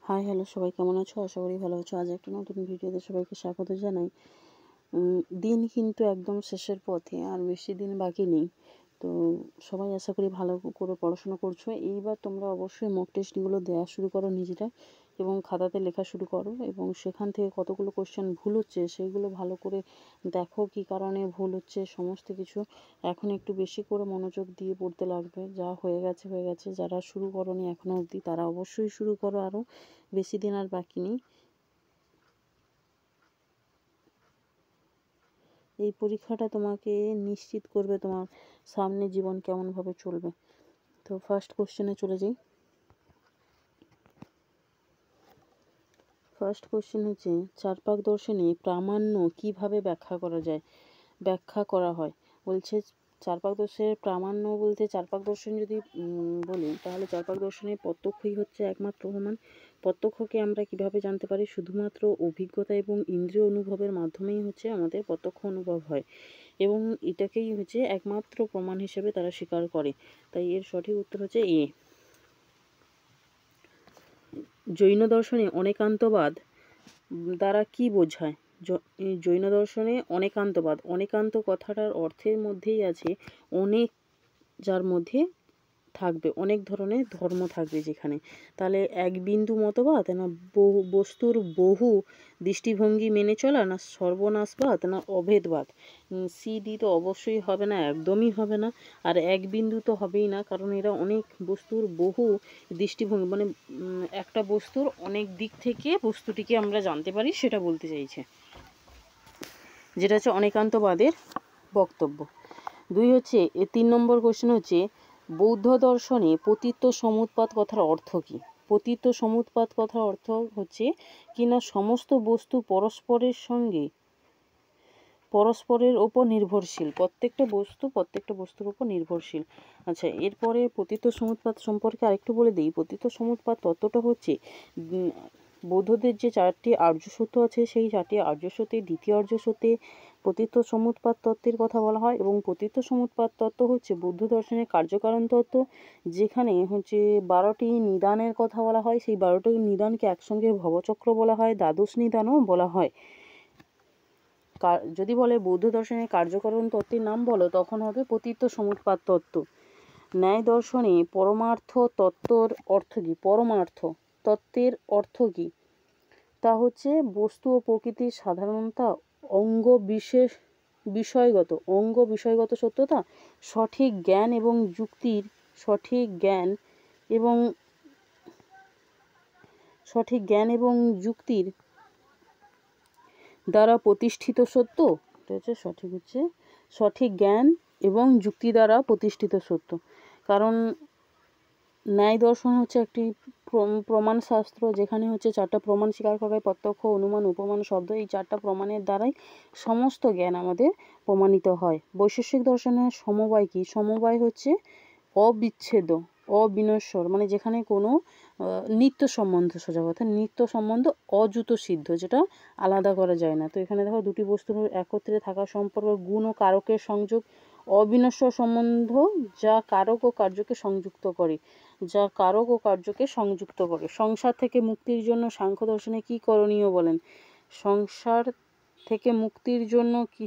Hi hello, সবাই কেমন আছো? আশা করি ভালো আছো। আজ একটা নতুন ভিডিওতে সবাইকে স্বাগত জানাই। দিন কিন্তু একদম শেষের পথে, আর বেশি দিন বাকি নেই। তো সবাই আশা করি ভালো করে পড়াশোনা করছো। এইবার তোমরা অবশ্যই মক টেস্টগুলো দেওয়া শুরু করো নিজেরা, এবং খাতাতে লেখা শুরু করো, এবং সেখান থেকে কতগুলো কোশ্চেন ভুল হচ্ছে সেইগুলো ভালো করে দেখো, কী কারণে ভুল হচ্ছে সমস্ত কিছু। এখন একটু বেশি করে মনোযোগ দিয়ে পড়তে লাগবে। যা হয়ে গেছে হয়ে গেছে, যারা শুরু করোনি এখনও অবধি তারা অবশ্যই শুরু করো, আরও বেশি দিন আর বাকি নেই। এই পরীক্ষাটা তোমাকে নিশ্চিত করবে তোমার সামনে জীবন কেমনভাবে চলবে। তো ফার্স্ট কোশ্চেনে চলে যাই। ফার্স্ট কোশ্চেন হচ্ছে, চার্পাক দর্শনে প্রামাণ্য কিভাবে ব্যাখ্যা করা হয়। বলছে চার্পাক দর্শনের প্রামাণ্য বলতে, চার্পাক দর্শন যদি বলি তাহলে চার্পাক দর্শনের প্রত্যক্ষই হচ্ছে একমাত্র প্রমাণ। প্রত্যক্ষকে আমরা কিভাবে জানতে পারি? শুধুমাত্র অভিজ্ঞতা এবং ইন্দ্রিয় অনুভবের মাধ্যমেই হচ্ছে আমাদের প্রত্যক্ষ অনুভব হয়, এবং এটাকেই হচ্ছে একমাত্র প্রমাণ হিসেবে তারা স্বীকার করে। তাই এর সঠিক উত্তর হচ্ছে এ। জৈন দর্শনে অনেকান্তবাদ দ্বারা কি বোঝায়? জৈন দর্শনে অনেকান্ত কথাটার অর্থের মধ্যেই আছে অনেক, যার মধ্যে থাকবে অনেক ধরনের ধর্ম থাকবে যেখানে। তাহলে এক বিন্দু মতবাদ, না বস্তুর বহু দৃষ্টিভঙ্গি মেনে চলা, না সর্বনাশবাদ, না অভেদবাদ। সি ডি তো অবশ্যই হবে না, একদমই হবে না। আর এক বিন্দু তো হবেই না, কারণ এরা অনেক বস্তুর বহু দৃষ্টিভঙ্গি, মানে একটা বস্তুর অনেক দিক থেকে বস্তুটিকে আমরা জানতে পারি, সেটা বলতে চাইছে, যেটা হচ্ছে অনেকান্তবাদের বক্তব্য। 2 হচ্ছে 3 নম্বর কোশ্চেন হচ্ছে, বৌদ্ধ দর্শনে পতিত্ব সমুৎপাত কথার অর্থ কী? পতিত্ব সমুৎপাত কথার অর্থ হচ্ছে কিনা সমস্ত বস্তু পরস্পরের ওপর নির্ভরশীল, প্রত্যেকটা বস্তুর ওপর নির্ভরশীল। আচ্ছা, এরপরে পতিত্ব সমুৎপাত সম্পর্কে আরেকটু বলে দিই। পতিত্ব সমুৎপাত তত্ত্বটা হচ্ছে বৌদ্ধদের যে 4টি আর্য সত্য আছে, সেই 4টি আর্য সত্যের দ্বিতীয় আর্য সত্যে পতিত্ব সমুৎপাত তত্ত্বের কথা বলা হয়। এবং পতিত্ব সমুৎপাত তত্ত্ব হচ্ছে বৌদ্ধ দর্শনের কার্যকারণ তত্ত্ব, যেখানে হচ্ছে 12টি নিদানের কথা বলা হয়। সেই 12টি নিদানকে একসঙ্গে ভবচক্র বলা হয়, দ্বাদশ নিদানও বলা হয়। যদি বলে বৌদ্ধ দর্শনের কার্যকারণ তত্ত্বের নাম বলো, তখন হবে পতিত্ব সমুৎপাত তত্ত্ব। ন্যায় দর্শনে পরমার্থ তত্ত্বর অর্থ কী? পরমার্থ তত্ত্বের অর্থ কী? তা হচ্ছে বস্তু ও প্রকৃতির সাধারণতা, অঙ্গ বিষয়গত সত্যতা, সঠিক জ্ঞান এবং যুক্তির দ্বারা প্রতিষ্ঠিত সত্য। এটা হচ্ছে সঠিক জ্ঞান এবং যুক্তি দ্বারা প্রতিষ্ঠিত সত্য। কারণ ন্যায় দর্শন হচ্ছে একটি প্রমাণ শাস্ত্র, যেখানে হচ্ছে 4টা প্রমাণ স্বীকার করা হয়: প্রত্যক্ষ, অনুমান, উপমান, শব্দ। এই 4টা প্রমাণের দ্বারাই সমস্ত জ্ঞান আমাদের প্রমাণিত হয়। বৈশেষিক দর্শনের সমবায় কি? সমবায় হচ্ছে অবিচ্ছেদ্য, অবিনশ্বর, মানে যেখানে কোনো নিত্য সম্বন্ধ, সোজা কথা নিত্য সম্বন্ধ, অযুত সিদ্ধ, যেটা আলাদা করা যায় না। তো এখানে দেখো, দুটি বস্তুর একত্রে থাকা সম্পর্ক, গুণ ও কারকের সংযোগ, অবিনশ্বর সম্বন্ধ, যা কারক ও কার্যকে সংযুক্ত করে। সংসার থেকে মুক্তির জন্য সাংখ্য দর্শনে কি করণীয় বলেন? সংসার থেকে মুক্তির জন্য কি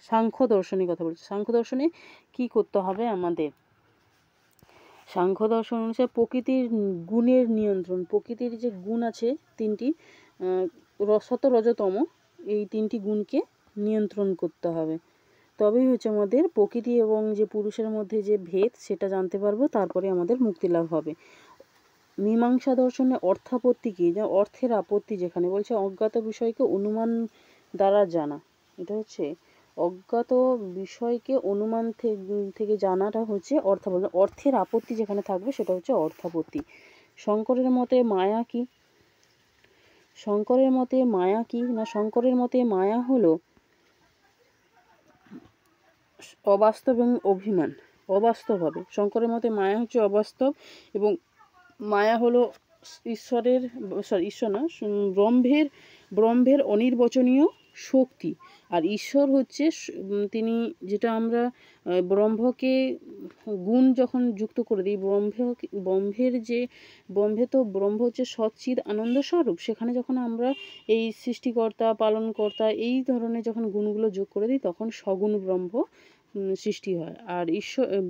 সাংখ্য দর্শনের কথা বলছে। সাংখ্য দর্শনে কি করতে হবে আমাদের? সাংখ্য দর্শন অনুসারে প্রকৃতির গুণের নিয়ন্ত্রণ, প্রকৃতির যে গুণ আছে 3টি, সত, রজতম, এই 3টি গুণকে নিয়ন্ত্রণ করতে হবে। তবেই হচ্ছে আমাদের প্রকৃতি এবং যে পুরুষের মধ্যে যে ভেদ, সেটা জানতে পারবো, তারপরে আমাদের মুক্তি লাভ হবে। মীমাংসা দর্শনে অর্থাপত্তি কি? যা অর্থের আপত্তি, যেখানে বলছে অজ্ঞাত বিষয়কে অনুমান দ্বারা জানা। এটা হচ্ছে অজ্ঞাত বিষয়কে অনুমান থেকে জানাটা হচ্ছে অর্থাপত্তি। অর্থের আপত্তি যেখানে থাকবে সেটা হচ্ছে অর্থাপত্তি। শঙ্করের মতে মায়া কি? শঙ্করের মতে মায়া হলো অবাস্তব এবং অভিমান। অবাস্তব হবে। শঙ্করের মতে মায়া হচ্ছে অবাস্তব, এবং মায়া হলো ব্রহ্মের অনির্বচনীয় শক্তি। আর ঈশ্বর হচ্ছে তিনি, যেটা আমরা ব্রহ্মকে গুণ যখন যুক্ত করে দিই, ব্রহ্ম হচ্ছে সচ্চিদ আনন্দ স্বরূপ, সেখানে যখন আমরা এই সৃষ্টিকর্তা পালনকর্তা এই ধরনের যখন গুণগুলো যোগ করে দিই তখন সগুণ ব্রহ্ম সৃষ্টি হয়। আর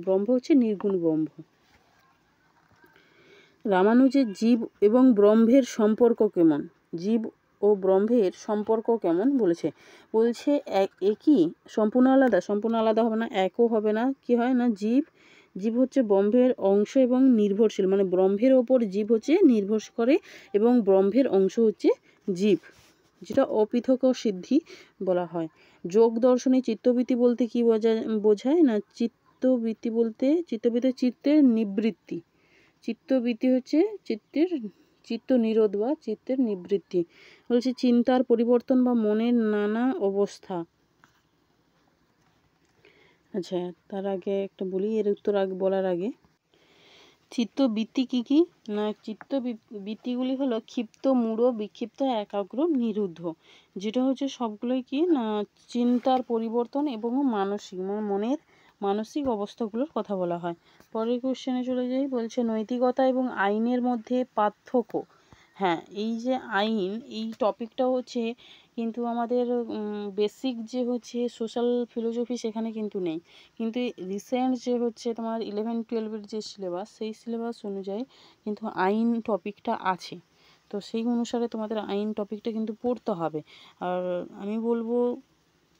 ব্রহ্ম হচ্ছে নির্গুণ ব্রহ্ম। রামানুজের জীব এবং ব্রহ্মের সম্পর্ক কেমন? জীব ও ব্রহ্মের সম্পর্ক কেমন বলছে একই, সম্পূর্ণ আলাদা হবে না, একও হবে না। কি হয় না, জীব হচ্ছে ব্রহ্মের অংশ এবং নির্ভরশীল, মানে ব্রহ্মের ওপর জীব হচ্ছে নির্ভর করে এবং ব্রহ্মের অংশ হচ্ছে জীব, যেটা অপৃথক সিদ্ধি বলা হয়। যোগ দর্শনে চিত্তবৃত্তি বলতে কি বোঝায় না, চিত্তের নিবৃত্তি। চিত্তবৃত্তি হচ্ছে চিত্ত নিরোধ বা চিত্তের নিবৃত্তি। বলছে চিন্তার পরিবর্তন বা মনের নানা অবস্থা। আচ্ছা, তার আগে একটা বলি, এর উত্তর বলার আগে, চিত্তবৃত্তি কি না, চিত্তবৃত্তিগুলি হলো ক্ষিপ্ত, মূঢ়, বিক্ষিপ্ত, একাগ্র, নিরুদ্ধ, যেটা হচ্ছে সবগুলোই কি না চিন্তার পরিবর্তন এবং মনের মানসিক অবস্থাগুলোর কথা বলা হয়। পরের কোশ্চেনে চলে যাই। বলছে নৈতিকতা এবং আইনের মধ্যে পার্থক্য। হ্যাঁ, এই যে আইন, এই টপিকটা হচ্ছে কিন্তু আমাদের বেসিক যে হচ্ছে সোশ্যাল ফিলোসফি সেখানে কিন্তু নেই, কিন্তু রিসেন্ট যে হচ্ছে তোমার 11-12 যে সিলেবাস, সেই সিলেবাস অনুযায়ী কিন্তু আইন টপিকটা আছে। তো সেই অনুসারে তোমাদের আইন টপিকটা কিন্তু পড়তে হবে। আর আমি বলবো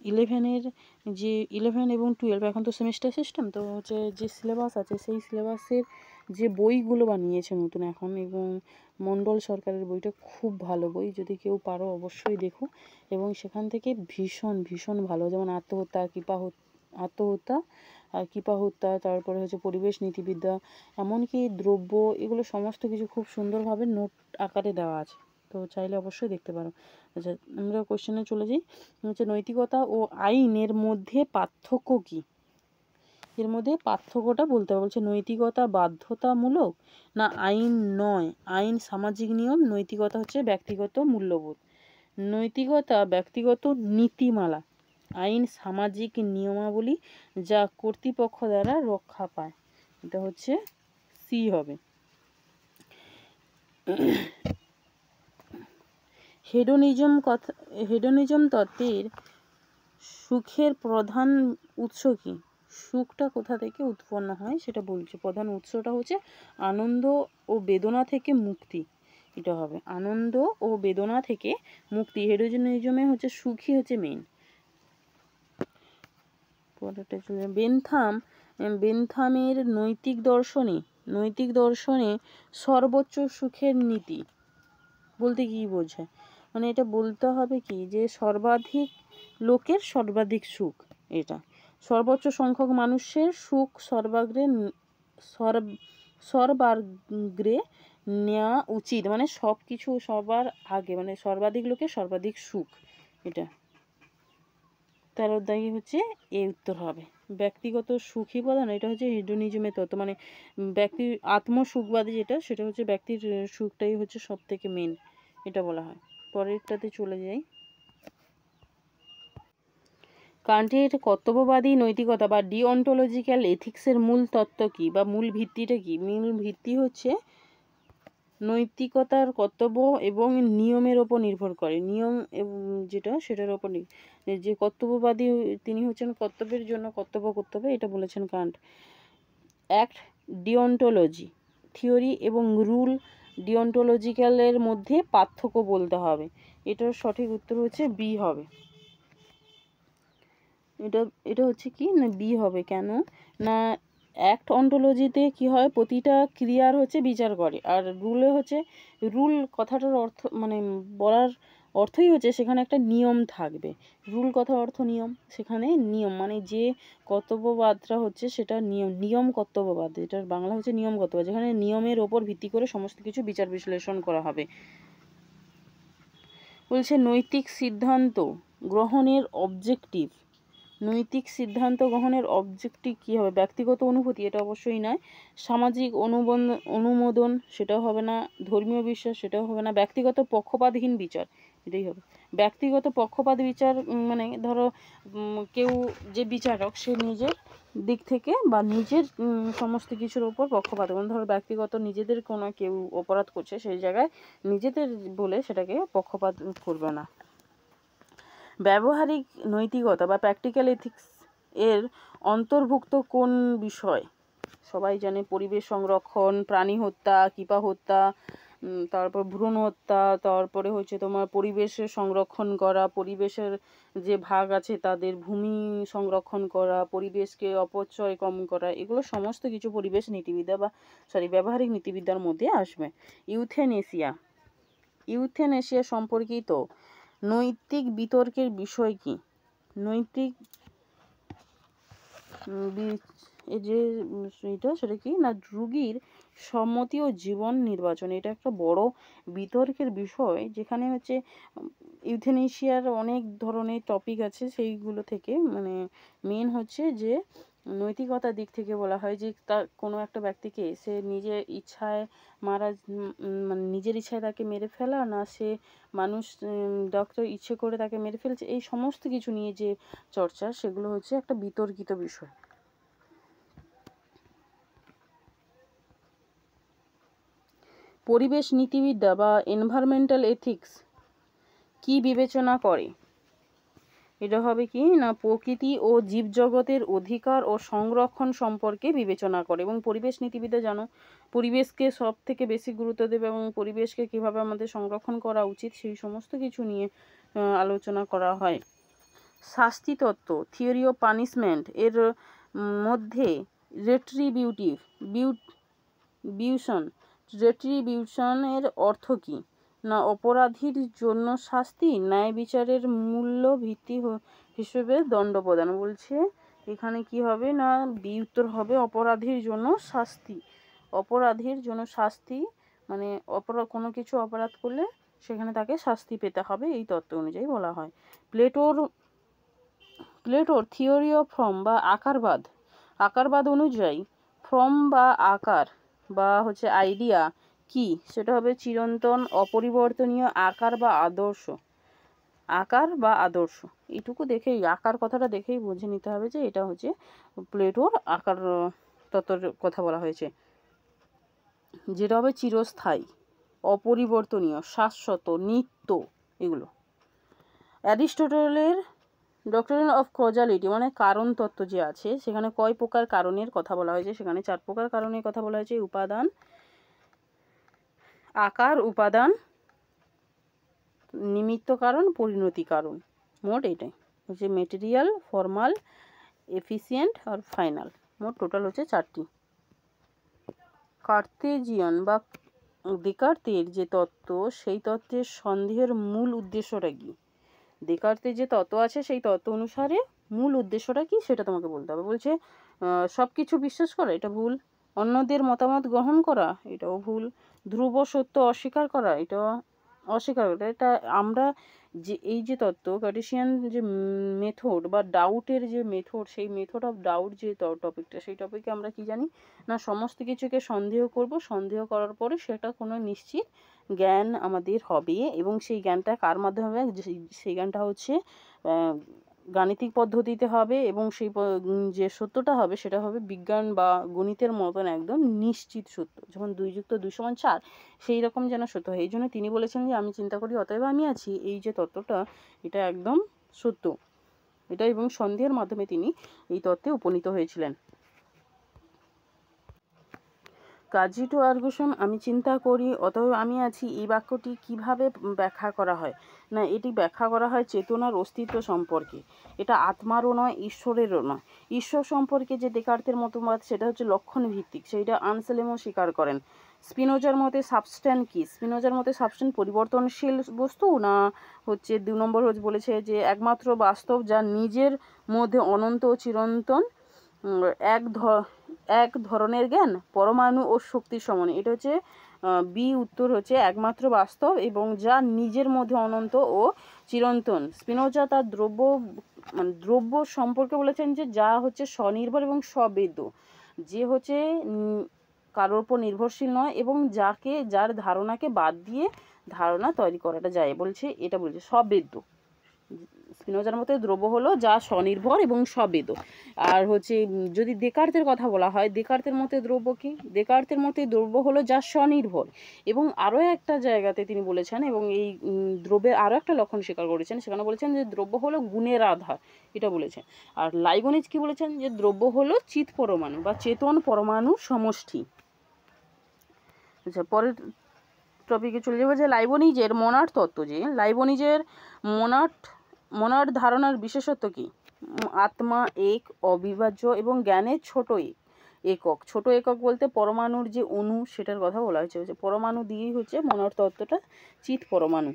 11 এবং 12 এখন তো সেমিস্টার সিস্টেম, তো হচ্ছে যে সিলেবাস আছে সেই সিলেবাসের যে বইগুলো বানিয়েছে নতুন এখন, এবং মণ্ডল সরকারের বইটা খুব ভালো বই, যদি কেউ পারো অবশ্যই দেখো। এবং সেখান থেকে ভীষণ ভালো, যেমন আত্মহত্যা আর কৃপা হত্যা, তারপরে হচ্ছে পরিবেশ নীতিবিদ্যা, এমনকি দ্রব্য, এগুলো সমস্ত কিছু খুব সুন্দরভাবে নোট আকারে দেওয়া আছে, তো চাইলে অবশ্যই দেখতে পারো। আচ্ছা, আমরা কোশ্চেনে চলে যাই। হচ্ছে নৈতিকতা ও আইনের মধ্যে পার্থক্য কী? এর মধ্যে পার্থক্যটা বলতে হবে। বলছে নৈতিকতা বাধ্যতামূলক না আইন নয়, আইন সামাজিক নিয়ম, নৈতিকতা হচ্ছে ব্যক্তিগত মূল্যবোধ। নৈতিকতা ব্যক্তিগত নীতিমালা, আইন সামাজিক নিয়মাবলী যা কর্তৃপক্ষ দ্বারা রক্ষা পায়। এটা হচ্ছে সি হবে। হেডোনিজম তত্ত্বের সুখের প্রধান উৎস কি? সুখটা কোথা থেকে উৎপন্ন হয় সেটা বলছে। প্রধান উৎসটা হচ্ছে আনন্দ ও বেদনা থেকে মুক্তি, এটা হবে আনন্দ ও বেদনা থেকে মুক্তি। হেডোনিজমে হচ্ছে সুখই হচ্ছে মেইন। বেনথামের নৈতিক দর্শনে সর্বোচ্চ সুখের নীতি বলতে কি বোঝায়, মানে এটা বলতে হবে কি যে সর্বাধিক লোকের সর্বাধিক সুখ, এটা সর্বোচ্চ সংখ্যক মানুষের সুখ সর্বাগ্রে নেওয়া উচিত, মানে সব কিছু সবার আগে, মানে সর্বাধিক লোকের সর্বাধিক সুখ, এটা 13 অধ্যায় হচ্ছে এই উত্তর হবে। ব্যক্তিগত সুখী প্রধান, এটা হচ্ছে হেডোনিজমের তত্ত্ব, মানে ব্যক্তির আত্মসুখবাদী যেটা, সেটা হচ্ছে ব্যক্তির সুখটাই হচ্ছে সব থেকে মেন, এটা বলা হয়। পরেরটাতে চলে যাই। কান্টের কর্তব্যবাদী নৈতিকতা বা ডিঅন্টোলজিক্যাল এথিক্সের মূল তত্ত্ব কী বা মূল ভিত্তিটা কী? মূল ভিত্তি হচ্ছে নৈতিকতার কর্তব্য এবং নিয়মের ওপর নির্ভর করে, নিয়ম যেটা সেটার ওপর যে কর্তব্যবাদী তিনি হচ্ছেন কর্তব্যের জন্য কর্তব্য করতে হবে, এটা বলেছেন কান্ট। অ্যাক্ট ডিঅন্টোলজি থিওরি এবং রুল ডিঅন্টোলজিক্যালের মধ্যে পার্থক্য বলতে হবে, এটার সঠিক উত্তর হচ্ছে বি হবে। এটা হচ্ছে কি না বি হবে। কেন না অ্যাক্ট অন্টোলজিতে কি হয়, প্রতিটা ক্রিয়ার হচ্ছে বিচার করে, আর রুলে হচ্ছে রুল কথাটার অর্থ, মানে বলার অর্থই হচ্ছে সেখানে একটা নিয়ম থাকবে। রুল কথার অর্থ নিয়ম, সেখানে নিয়ম মানে যে কর্তব্যবাদটা হচ্ছে সেটা নিয়ম কর্তব্যবাদ, এটার বাংলা হচ্ছে নিয়ম কর্তব্য, যেখানে নিয়মের ওপর ভিত্তি করে সমস্ত কিছু বিচার বিশ্লেষণ করা হবে। বলছে নৈতিক সিদ্ধান্ত গ্রহণের অবজেক্টিভ নৈতিক সিদ্ধান্ত গ্রহণের অবজেক্টিভ কী হবে? ব্যক্তিগত অনুভূতি, এটা অবশ্যই নয়। সামাজিক অনুমোদন, সেটাও হবে না। ধর্মীয় বিশ্বাস, সেটাও হবে না। ব্যক্তিগত পক্ষপাতহীন বিচার, এটাই হবে। ব্যক্তিগত পক্ষপাত বিচার মানে ধরো কেউ যে বিচারক সে নিজের দিক থেকে বা নিজের সমস্ত কিছুর ওপর পক্ষপাত, মানে ধরো ব্যক্তিগত নিজেদের কোনো কেউ অপরাধ করছে সেই জায়গায় নিজেদের বলে সেটাকে পক্ষপাত করবে না। ব্যবহারিক নৈতিকতা বা প্র্যাকটিক্যাল এথিক্স এর অন্তর্ভুক্ত কোন বিষয়? সবাই জানে পরিবেশ সংরক্ষণ, প্রাণী হত্যা, কৃপা হত্যা, তারপর ভ্রূণ হত্যা, তারপরে হচ্ছে তোমার পরিবেশের সংরক্ষণ করা, পরিবেশের যে ভাগ আছে তাদের ভূমি সংরক্ষণ করা, পরিবেশকে অপচয় কম করা, এগুলো সমস্ত কিছু পরিবেশ নীতিবিদ্যা বা ব্যবহারিক নীতিবিদ্যার মধ্যে আসবে। ইউথেনেশিয়া সম্পর্কিত নৈতিক বিতর্কের বিষয় কি? নৈতিক যে সেটা কি না, রোগীর সম্মতি ও জীবন নির্বাচন, এটা একটা বড় বিতর্কের বিষয়, যেখানে হচ্ছে ইউথেনেশিয়ার অনেক ধরনের টপিক আছে, সেইগুলো থেকে মানে মেন হচ্ছে যে নৈতিকতার দিক থেকে বলা হয় যে তার কোনো একটা ব্যক্তিকে সে নিজের ইচ্ছায় মারা, মানে নিজের ইচ্ছায় তাকে মেরে ফেলা, না সে মানুষ ডক্টর ইচ্ছে করে তাকে মেরে ফেলছে, এই সমস্ত কিছু নিয়ে যে চর্চা, সেগুলো হচ্ছে একটা বিতর্কিত বিষয়। পরিবেশ নীতিবিদ্যা বা এনভায়রনমেন্টাল এথিক্স কি বিবেচনা করে? এটা হবে কি না, প্রকৃতি ও জীবজগতের অধিকার ও সংরক্ষণ সম্পর্কে বিবেচনা করে। এবং পরিবেশ নীতিবিদ্যা জানো, পরিবেশকে সব থেকে বেশি গুরুত্ব দেবে এবং পরিবেশকে কিভাবে আমাদের সংরক্ষণ করা উচিত সেই সমস্ত কিছু নিয়ে আলোচনা করা হয়। শাস্তি তত্ত্ব, থিওরি অফ পানিশমেন্ট এর মধ্যে রেট্রিবিউশনের অর্থ কি? না অপরাধীর জন্য শাস্তি, ন্যায় বিচারের মূল্য ভিত্তি হিসেবে দণ্ড প্রদান। বলছে এখানে কি হবে না, বি উত্তর হবে অপরাধীর জন্য শাস্তি। অপরাধীর জন্য শাস্তি মানে কোনো কিছু অপরাধ করলে সেখানে তাকে শাস্তি পেতে হবে, এই তত্ত্ব অনুযায়ী বলা হয়। প্লেটোর থিওরি অফ ফর্ম বা আকারবাদ অনুযায়ী ফর্ম বা আকার বা হচ্ছে আইডিয়া কি? সেটা হবে চিরন্তন, অপরিবর্তনীয় আকার বা আদর্শ। এইটুকু দেখেই, আকার কথাটা দেখেই বুঝে নিতে হবে যে এটা হচ্ছে প্লেটোর আকার তত্ত্বের কথা বলা হয়েছে, যেটা হবে চিরস্থায়ী, অপরিবর্তনীয়, শাশ্বত, নিত্য, এগুলো। অ্যারিস্টটলের ডক্ট্রিন অফ কজালিটি মানে কারণ তত্ত্ব যে আছে, সেখানে কয় প্রকার কারণের কথা বলা হয়েছে? সেখানে 4 প্রকার কারণের কথা বলা হয়েছে। উপাদান, আকার, উপাদান, নিমিত্ত কারণ, পরিণতি কারণ, মোট এটাই হচ্ছে মেটেরিয়াল, ফর্মাল, এফিসিয়েন্ট আর ফাইনাল। মোট টোটাল হচ্ছে 4টি। কার্তেজিয়ান বা দেকার্তের যে তত্ত্ব, সেই তত্ত্বের সন্দেহের মূল উদ্দেশ্যটা কি? দেকার্তের যে তত্ত্ব আছে সেই তত্ত্ব অনুসারে মূল উদ্দেশ্যটা কি সেটা তোমাকে বলতে হবে। বলছে সব কিছু বিশ্বাস করা, এটা ভুল। অন্যদের মতামত গ্রহণ করা, এটাও ভুল। ধ্রুব সত্য অস্বীকার করা, এটাও অস্বীকার করা। এটা আমরা যে এই যে তত্ত্ব কার্টেসিয়ান যে মেথড বা ডাউটের যে মেথড, সেই মেথড অফ ডাউট যে টপিকটা, সেই টপিকে আমরা কি জানি না, সমস্ত কিছুকে সন্দেহ করব, সন্দেহ করার পরে সেটা কোনো নিশ্চিত জ্ঞান আমাদের হবে, এবং সেই জ্ঞানটা কার মাধ্যমে হবে? সেই জ্ঞানটা হচ্ছে গাণিতিক পদ্ধতিতে হবে, এবং সেই যে সত্যটা হবে সেটা হবে বিজ্ঞান বা গণিতের মতন একদম নিশ্চিত সত্য, যেমন 2+2=4, সেই রকম যেন সত্য হয়। এই জন্য তিনি বলেছেন যে আমি চিন্তা করি অতএব আমি আছি, এই যে তত্ত্বটা এটা একদম সত্য এটা, এবং সন্দেহের মাধ্যমে তিনি এই তত্ত্বে উপনীত হয়েছিলেন। কাজিটো আর্গুশন আমি চিন্তা করি অতএব আমি আছি, এই বাক্যটি কিভাবে ব্যাখ্যা করা হয়? না এটি ব্যাখ্যা করা হয় চেতনার অস্তিত্ব সম্পর্কে। এটা আত্মারও নয়, ঈশ্বরেরও নয়। ঈশ্বর সম্পর্কে যে দেকার্তের মতবাদ সেটা হচ্ছে লক্ষণ ভিত্তিক, সেইটা আনসেলেমও স্বীকার করেন। স্পিনোজার মতে সাবস্ট্যান্স কি? স্পিনোজার মতে সাবস্ট্যান্স পরিবর্তনশীল বস্তু, না হচ্ছে 2 নম্বর বলেছে যে একমাত্র বাস্তব যা নিজের মধ্যে অনন্ত ও চিরন্তন, এক ধরনের জ্ঞান, পরমাণু ও শক্তির সমান। এটা হচ্ছে বি উত্তর হচ্ছে একমাত্র বাস্তব এবং যা নিজের মধ্যে অনন্ত ও চিরন্তন। স্পিনোজা তার দ্রব্য মানে দ্রব্য সম্পর্কে বলেছেন যে যা হচ্ছে স্বনির্ভর এবং স্ববেদ্য, যে হচ্ছে কারোর উপর নির্ভরশীল নয় এবং যার ধারণাকে বাদ দিয়ে ধারণা তৈরি করাটা যায়, বলছে এটা বলছে স্ববেদ্য। স্পিনোজার মতে দ্রব্য হলো যা স্বনির্ভর এবং স্ববেদ্য। আর হচ্ছে যদি দেকার্তের কথা বলা হয়, দেকার্তের মতে দ্রব্য কি? দেকার্তের মতে দ্রব্য হলো যা স্বনির্ভর। এবং আরও একটা জায়গাতে তিনি বলেছেন, এবং এই দ্রব্যের আরও একটা লক্ষণ স্বীকার করেছেন, সেখানে বলেছেন যে দ্রব্য হলো গুণের আধার, এটা বলেছেন। আর লাইবনিজ কি বলেছেন? যে দ্রব্য হলো চিৎ পরমাণু বা চেতন পরমাণু সমষ্টি। আচ্ছা, পরের টপিকে চলে যাবো যে লাইবনিজের মনাড তত্ত্ব। যে লাইবনিজের মনাড ধারণার বিশেষত্ব কি? আত্মা এক, অবিভাজ্য এবং জ্ঞানের ছোট একক। ছোট একক বলতে পরমাণুর যে অণু, সেটার কথা বলা হয়েছে। পরমাণু দিয়েই হচ্ছে মনাড তত্ত্বটা, চিৎ পরমাণু।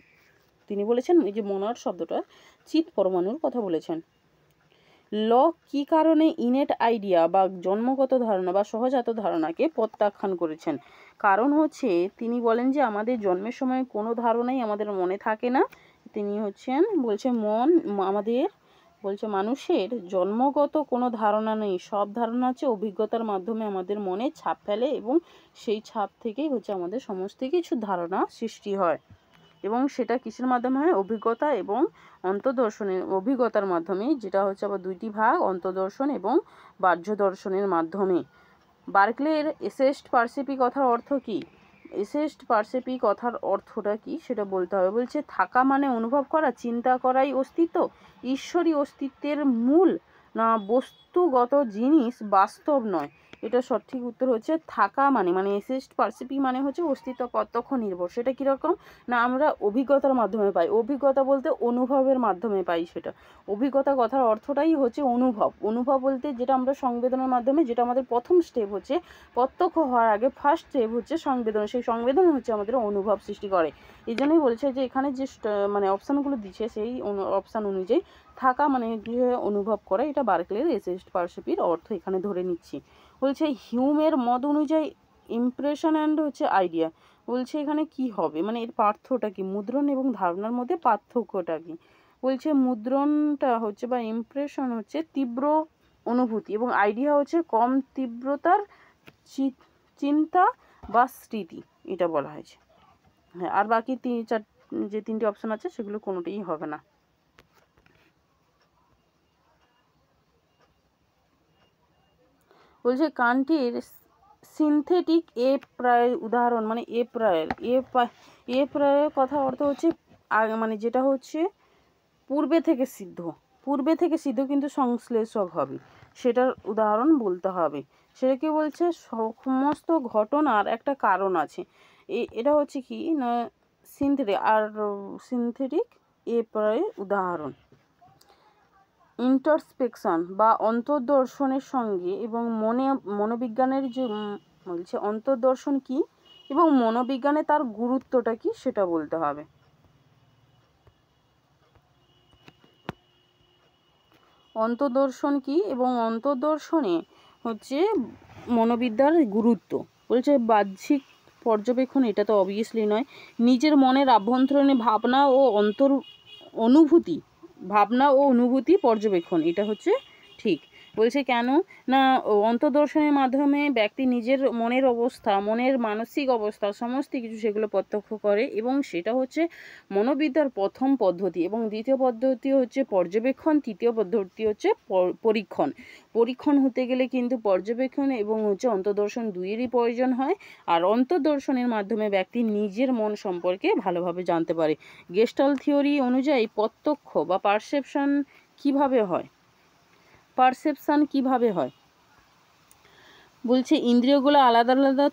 তিনি বলেছেন এই যে মনাড শব্দটা চিৎ পরমাণুর কথা বলেছেন। ল কি কারণে ইনেট আইডিয়া বা জন্মগত ধারণা বা সহজাত ধারণাকে প্রত্যাখ্যান করেছেন? কারণ হচ্ছে তিনি বলেন যে আমাদের জন্মের সময় কোনো ধারণাই আমাদের মনে থাকে না। তিনি বলছে মানুষের জন্মগত কোনো ধারণা নেই, সব ধারণা হচ্ছে অভিজ্ঞতার মাধ্যমে আমাদের মনে ছাপ ফেলে এবং সেই ছাপ থেকেই হচ্ছে আমাদের সমস্ত কিছু ধারণা সৃষ্টি হয়। এবং সেটা কিসের মাধ্যমে হয়? অভিজ্ঞতা এবং অন্তর্দর্শনের অভিজ্ঞতার মাধ্যমে, যেটা হচ্ছে আবার দুইটি ভাগ, অন্তর্দর্শন এবং বাহ্য দর্শনের মাধ্যমে। বার্কলের এসেস্ট পারসেপি কথার অর্থ কি? এসেস্ট পারসেপি কথার অর্থটা কি সেটা বলতে হবে। বলছে থাকা মানে অনুভব করা, চিন্তা করাই অস্তিত্ব, ঈশ্বরী অস্তিত্বের মূল, না বস্তুগত জিনিস বাস্তব নয়। এটা সঠিক উত্তর হচ্ছে থাকা মানে এসেস্ট পারসেপি মানে হচ্ছে অস্তিত্ব প্রত্যক্ষ নির্ভর। সেটা কীরকম? না আমরা অভিজ্ঞতার মাধ্যমে পাই। অভিজ্ঞতা বলতে অনুভবের মাধ্যমে পাই। সেটা অভিজ্ঞতা কথার অর্থটাই হচ্ছে অনুভব। অনুভব বলতে যেটা আমরা সংবেদনের মাধ্যমে, যেটা আমাদের প্রথম স্টেপ হচ্ছে প্রত্যক্ষ হওয়ার আগে ফার্স্ট স্টেপ হচ্ছে সংবেদন। সেই সংবেদন হচ্ছে আমাদের অনুভব সৃষ্টি করে। এই জন্যই বলছে যে এখানে যে অপশানগুলো দিচ্ছে সেই অপশান অনুযায়ী থাকা মানে যে অনুভব করা, এটা বার্কলের এসেস্ট পারসেপির অর্থ এখানে ধরে নিচ্ছি। বলছে হিউমের মত অনুযায়ী ইমপ্রেশন অ্যান্ড হচ্ছে আইডিয়া। বলছে এখানে কি হবে, মানে এর পার্থক্যটা কি? মুদ্রণ এবং ধারণার মধ্যে পার্থক্যটা কি? বলছে মুদ্রণটা হচ্ছে বা ইমপ্রেশন হচ্ছে তীব্র অনুভূতি এবং আইডিয়া হচ্ছে কম তীব্রতার চিন্তা বা স্মৃতি, এটা বলা হয়েছে। হ্যাঁ, আর বাকি যে তিনটি অপশন আছে সেগুলো কোনোটাই হবে না। বলছে কান্টের সিনথেটিক এ প্রায়ের উদাহরণ, মানে এ প্রায়ের কথা অর্থ হচ্ছে মানে যেটা হচ্ছে পূর্বে থেকে সিদ্ধ কিন্তু সংশ্লেষক হবে, সেটার উদাহরণ বলতে হবে। সেটা কি বলছে? সমস্ত ঘটনার একটা কারণ আছে। এটা হচ্ছে কি না সিনথেটিক এ প্রায়ের উদাহরণ। ইন্টারস্পেকশন বা অন্তর্দর্শনের সঙ্গে এবং মনোবিজ্ঞানের যে বলছে অন্তর্দর্শন কি এবং মনোবিজ্ঞানে তার গুরুত্বটা কি সেটা বলতে হবে। অন্তর্দর্শন কি এবং অন্তর্দর্শনে হচ্ছে মনোবিদ্যার গুরুত্ব। বলছে বাহ্যিক পর্যবেক্ষণ, এটা তো অবভিয়াসলি নয়। নিজের মনের আভ্যন্তরীণ ভাবনা ও অনুভূতি পর্যবেক্ষণ, এটা হচ্ছে ঠিক। বলছে কেন না অন্তর্দর্শনের মাধ্যমে ব্যক্তি নিজের মনের অবস্থা, মনের মানসিক অবস্থা সমস্ত কিছু সেগুলো প্রত্যক্ষ করে এবং সেটা হচ্ছে মনোবিদ্যার প্রথম পদ্ধতি। এবং দ্বিতীয় পদ্ধতি হচ্ছে পর্যবেক্ষণ, তৃতীয় পদ্ধতি হচ্ছে পরীক্ষণ হতে গেলে কিন্তু পর্যবেক্ষণ এবং হচ্ছে অন্তর্দর্শন দুইয়েরই প্রয়োজন হয়। আর অন্তর্দর্শনের মাধ্যমে ব্যক্তি নিজের মন সম্পর্কে ভালোভাবে জানতে পারে। গেস্টাল্ট থিওরি অনুযায়ী প্রত্যক্ষ বা পারসেপশন কিভাবে হয়? বলছে ইন্দ্রিয়গুলো আলাদা আলাদা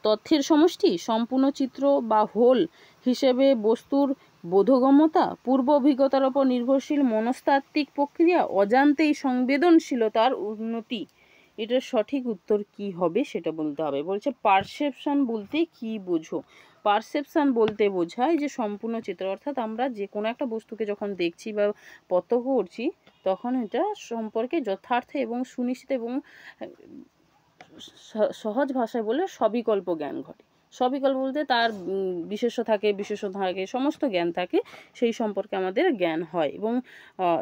তথ্যের সমষ্টি, সম্পূর্ণ চিত্র বা হোল হিসেবে বস্তুর বোধগম্যতা, পূর্ব অভিজ্ঞতার ওপর নির্ভরশীল মনস্তাত্ত্বিক প্রক্রিয়া, অজান্তেই সংবেদনশীলতার উন্নতি। এটার সঠিক উত্তর কি হবে সেটা বলতে হবে। বলছে পারসেপশন বলতে কি বোঝো? পারসেপশন বলতে বোঝায় যে সম্পূর্ণ চিত্র, অর্থাৎ আমরা যে কোনো একটা বস্তুকে যখন দেখছি বা প্রত্যক্ষ করছি তখন এটা সম্পর্কে যথার্থ এবং সুনিশ্চিত এবং সহজ ভাষায় বলে সবিকল্প জ্ঞান ঘটে। সবিকল বলতে তার বিশেষ্য থাকে, বিশেষ্য থাকে, সমস্ত জ্ঞান থাকে, সেই সম্পর্কে আমাদের জ্ঞান হয়। এবং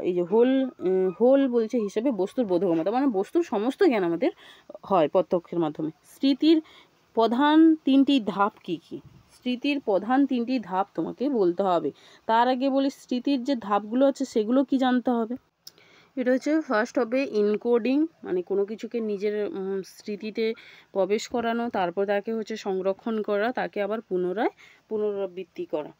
এই যে হোল বলছে হিসেবে বস্তুর বোধগম্যতা, মানে বস্তুর সমস্ত জ্ঞান আমাদের হয় প্রত্যক্ষের মাধ্যমে। স্মৃতির প্রধান 3টি ধাপ কী কী? স্মৃতির প্রধান 3টি ধাপ তোমাকে বলতে হবে। তার আগে বলি স্মৃতির যে ধাপগুলো আছে সেগুলো কি জানতে হবে। এটা হচ্ছে ফার্স্ট হবে ইনকোডিং, মানে কোনো কিছুকে নিজের স্মৃতিতে প্রবেশ করানো, তারপর তাকে হচ্ছে সংরক্ষণ করা, তাকে আবার পুনরাবৃত্তি করা।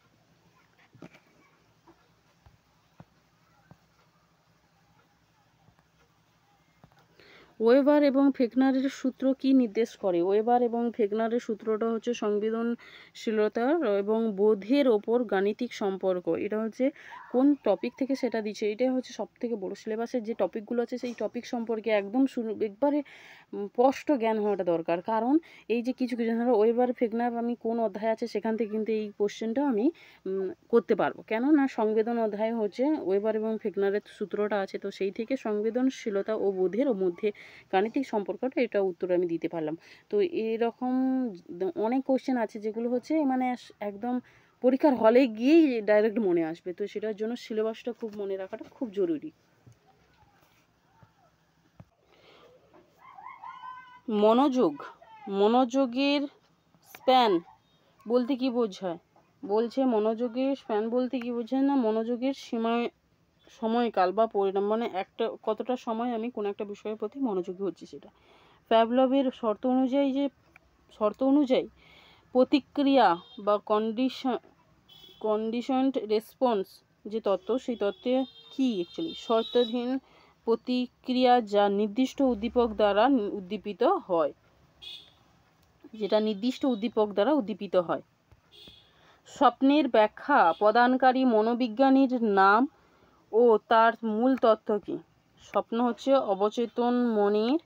ওয়েবার এবং ফেকনারের সূত্র কি নির্দেশ করে? ওয়েবার এবং ফেকনারের সূত্রটা হচ্ছে সংবেদনশীলতা এবং বোধের ওপর গাণিতিক সম্পর্ক। এটা হচ্ছে কোন টপিক থেকে সেটা দিচ্ছে, এটা হচ্ছে সবথেকে বড়। সিলেবাসের যে টপিকগুলো আছে সেই টপিক সম্পর্কে একদম একবারে স্পষ্ট জ্ঞান হওয়াটা দরকার। কারণ এই যে কিছু ধরো ওয়েবার ফেকনার আমি কোন অধ্যায় আছে সেখান থেকে কিন্তু এই কোশ্চেনটা আমি করতে পারবো। কেন না সংবেদন অধ্যায় হচ্ছে ওয়েবার এবং ফেকনারের সূত্রটা আছে, তো সেই থেকে সংবেদনশীলতা ও বোধের মধ্যে গাণিতিক সম্পর্কটা, এটা উত্তর আমি দিতে পারলাম। তো এরকম অনেক কোশ্চেন আছে যেগুলো হচ্ছে মানে একদম পরীক্ষার হলে গিয়েই ডাইরেক্ট মনে আসবে, তো সেটার জন্য সিলেবাসটা খুব মনে রাখাটা খুব জরুরি। মনোযোগের স্প্যান বলতে কি বোঝায়? বলছে মনোযোগের স্প্যান বলতে কি বোঝায় না, মনোযোগের সময়কাল বা পরিণাম, মানে একটা কতটা সময় আমি কোনো একটা বিষয়ের প্রতি মনোযোগী হচ্ছি সেটা। প্যাভলভের শর্ত অনুযায়ী প্রতিক্রিয়া বা কন্ডিশনড রেসপন্স যে তত্ত্ব, সেই তত্ত্বে কি অ্যাকচুয়ালি শর্তাধীন প্রতিক্রিয়া যা নির্দিষ্ট উদ্দীপক দ্বারা উদ্দীপিত হয়, যেটা নির্দিষ্ট উদ্দীপক দ্বারা উদ্দীপিত হয়। স্বপ্নের ব্যাখ্যা প্রদানকারী মনোবিজ্ঞানীর নাম ও তার মূল তত্ত্ব কি? স্বপ্ন হচ্ছে অবচেতন মনের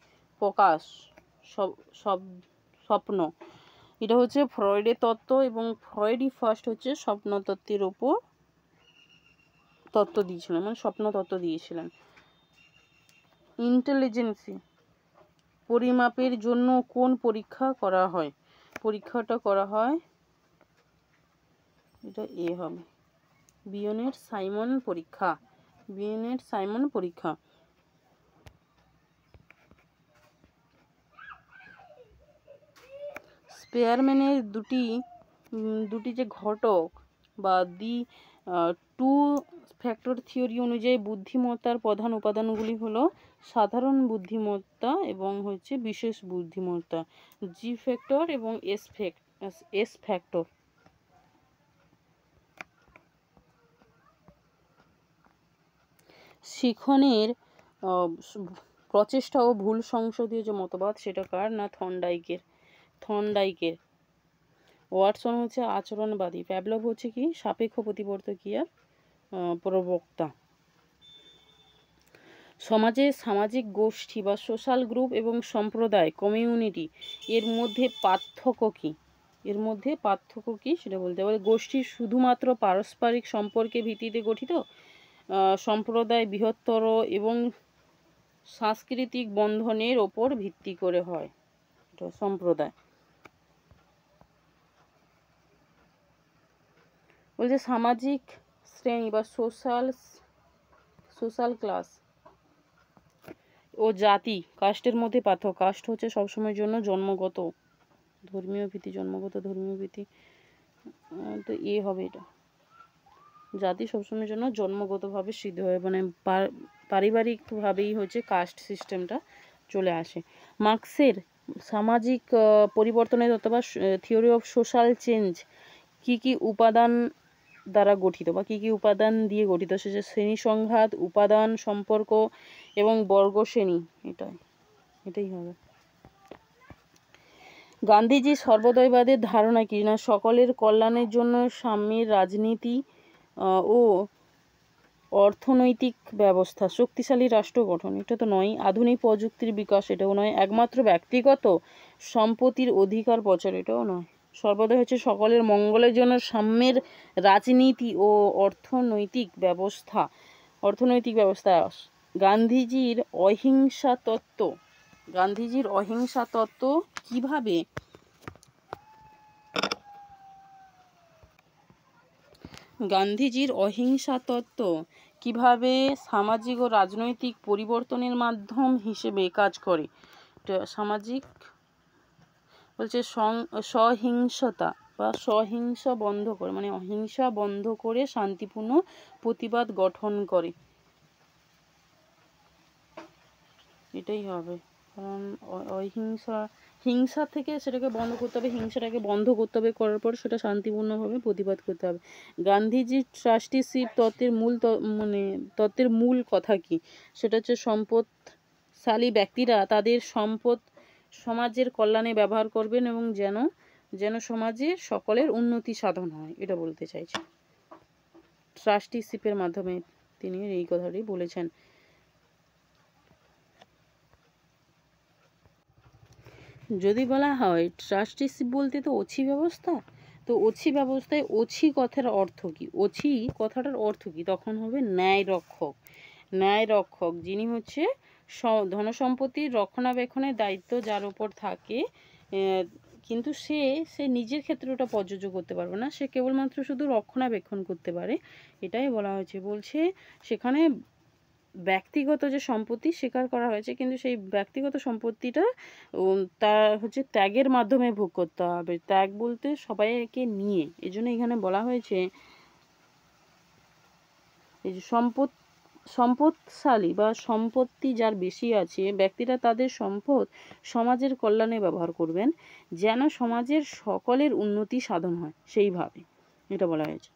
প্রকাশ, স্বপ্ন। এটা হচ্ছে ফ্রয়েডের তত্ত্ব, এবং ফ্রয়েডই ফার্স্ট হচ্ছে স্বপ্ন তত্ত্বের ওপর তত্ত্ব দিয়েছিলেন, মানে স্বপ্ন তত্ত্ব দিয়েছিলেন। ইন্টেলিজেন্সি পরিমাপের জন্য কোন পরীক্ষা করা হয়? পরীক্ষাটা করা হয়, এটা এ হবে, বিয়নের সাইমন পরীক্ষা। স্পেয়ারম্যানের দুটি যে ঘটক বা টু ফ্যাক্টর থিওরি অনুযায়ী বুদ্ধিমত্তার প্রধান উপাদানগুলি হলো সাধারণ বুদ্ধিমত্তা এবং হচ্ছে বিশেষ বুদ্ধিমত্তা, জি ফ্যাক্টর এবং এস ফ্যাক্টর। শিখনের প্রচেষ্টা ও ভুল সংসদীয় যে মতবাদ, সেটা কার না থর্নডাইকের। ওয়াটসন হচ্ছে আচরণবাদী, প্যাভলভ হচ্ছে কি সাপেক্ষ প্রতিবর্তকীয়ার প্রবক্তা। সমাজে সামাজিক গোষ্ঠী বা সোশ্যাল গ্রুপ এবং সম্প্রদায় কমিউনিটি এর মধ্যে পার্থক্য কি সেটা বলতে হবে। গোষ্ঠী শুধুমাত্র পারস্পরিক সম্পর্কের ভিত্তিতে গঠিত, সম্প্রদায় বৃহত্তর এবং সাংস্কৃতিক বন্ধনের ওপর ভিত্তি করে হয়। এটা সম্প্রদায়। বলছে সামাজিক শ্রেণী বা সোশ্যাল ক্লাস ও জাতি কাস্টের মধ্যে পার্থক্য। কাস্ট হচ্ছে সবসময়ের জন্য জন্মগত ধর্মীয় ভীতি, তো হবে এটা। জাতি সবসময়ের জন্য জন্মগতভাবে সিদ্ধ হয়, মানে পারিবারিকভাবেই হচ্ছে কাস্ট সিস্টেমটা চলে আসে। মার্ক্সের সামাজিক পরিবর্তনের অথবা থিওরি অফ সোশ্যাল চেঞ্জ কি উপাদান দ্বারা গঠিত বা কি উপাদান দিয়ে গঠিত? সেটা শ্রেণী সংঘাত, উপাদান সম্পর্ক এবং বর্গ শ্রেণী। এটাই হবে। গান্ধীজির সর্বদয়বাদের ধারণা কি না সকলের কল্যাণের জন্য সাম্যের রাজনীতি ও অর্থনৈতিক ব্যবস্থা, শক্তিশালী রাষ্ট্র গঠন, এটা তো নয়। আধুনিক প্রযুক্তির বিকাশ, এটাও নয়। একমাত্র ব্যক্তিগত সম্পত্তির অধিকার প্রচার, এটাও নয়। সর্বদা হচ্ছে সকলের মঙ্গলের জন্য সাম্যের রাজনীতি ও অর্থনৈতিক ব্যবস্থা। গান্ধীজির অহিংসা তত্ত্ব কিভাবে গান্ধীজির অহিংসা তত্ত্ব কিভাবে সামাজিক ও রাজনৈতিক পরিবর্তনের মাধ্যম হিসেবে কাজ করে? সামাজিক বলছে সহিংসতা বা সহিংসা বন্ধ করে, মানে অহিংসা বন্ধ করে শান্তিপূর্ণ প্রতিবাদ গঠন করে, এটাই হবে। কারণ হিংসা থেকে সেটাকে বন্ধ করতে হবে, হিংসাটাকে বন্ধ করতে হবে, করার পর সেটা শান্তিপূর্ণভাবে প্রতিবাদ করতে হবে। গান্ধীজির ট্রাস্টিশিপ তত্ত্বের মূল কথা কি? সেটা হচ্ছে সম্পদশালী ব্যক্তিরা তাদের সম্পদ সমাজের কল্যাণে ব্যবহার করবেন এবং যেন সমাজে সকলের উন্নতি সাধন হয়, এটা বলতে চাইছে। ট্রাস্টিশিপের মাধ্যমে তিনি এই কথাটি বলেছেন। যদি বলা হয় ট্রাস্টিশিপ বলতে তো ওছি ব্যবস্থা, তো ওছি ব্যবস্থায় ওছি কথার অর্থ কি? ওছি কথাটার অর্থ কি? তখন হবে ন্যায় রক্ষক। ন্যায় রক্ষক যিনি হচ্ছে ধনসম্পত্তির রক্ষণাবেক্ষণের দায়িত্ব যার উপর থাকে, কিন্তু সে নিজের ক্ষেত্রে ওটা প্রযোজ্য করতে পারবে না, সে কেবলমাত্র শুধু রক্ষণাবেক্ষণ করতে পারে, এটাই বলা হয়েছে। বলছে সেখানে ব্যক্তিগত যে সম্পত্তি স্বীকার করা হয়েছে, কিন্তু সেই ব্যক্তিগত সম্পত্তিটা তার হচ্ছে ত্যাগের মাধ্যমে ভোগ করতে হবে। ত্যাগ বলতে সবাইকে নিয়ে, এই জন্য এখানে বলা হয়েছে এই যে সম্পদশালী বা সম্পত্তি যার বেশি আছে ব্যক্তিরা তাদের সম্পদ সমাজের কল্যাণে ব্যবহার করবেন, যেন সমাজের সকলের উন্নতি সাধন হয়, সেইভাবে এটা বলা হয়েছে।